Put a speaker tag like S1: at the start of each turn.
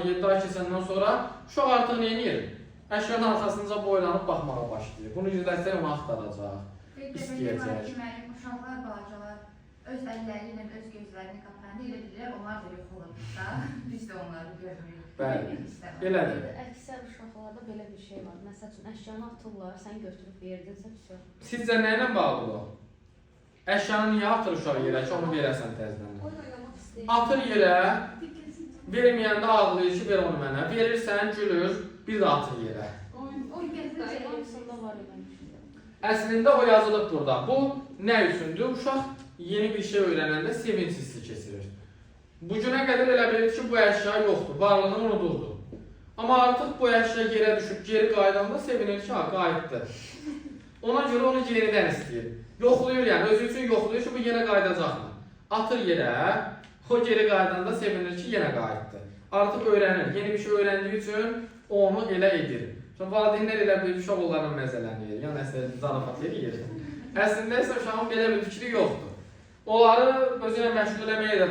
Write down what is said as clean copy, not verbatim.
S1: sonra, 7 ay keçəndən sonra uşaq artıq nə edir? Əşyanın arxasınca boylanıb baxmağa başlayır. Bunu izləsə onu axtaracaq, istəyəcək.
S2: Uşaqlar, balacalar öz əlləri ilə öz gözlərini qapanda elə bilirlər, onlar da yox olursa, biz də onları görmürük.
S1: Bəli, belədir.
S3: Əksər uşaqlarda belə bir şey var. Məsəl üçün, əşyanı atırlar, sən götürüb verdinsə, düşür.
S1: Sizcə nə ilə bağlıdır o? Əşyanı niyə atır uşaq yerə ki, onu verəsən təzdən? Atır yerə, verməyəndə ağlayır ki, ver onu mənə. Verirsən, gülür, bir də atır yerə. Əslində o yazılıb burada. Bu nə üçündür? Uşaq yeni bir şey öyrənəndə sevinç hissi keçirir. Bu günə qədər elə bilir ki, bu əşya yoxdur, varlığını unudurdu. Amma artıq bu əşya yerə düşüb, geri qaydanda sevinir ki, qayıtdı. Ona görə onu yenidən istəyir. Yoxlayır yəni, özü üçün yoxlayır ki, bu yenə qaydacaqmı? Atır yerə, o geri qaydanda sevinir ki, yenə qayıtdı. Artıq öyrənir, yeni bir şey öyrəndiyi üçün onu elə edir. Valideynlər elə bir uşaq onlarla məzələnir, yəni əslində zarafat edir. Əslində isə uşağın belə bir fikri yoxdur. Onları özünə məşğul eləməyə də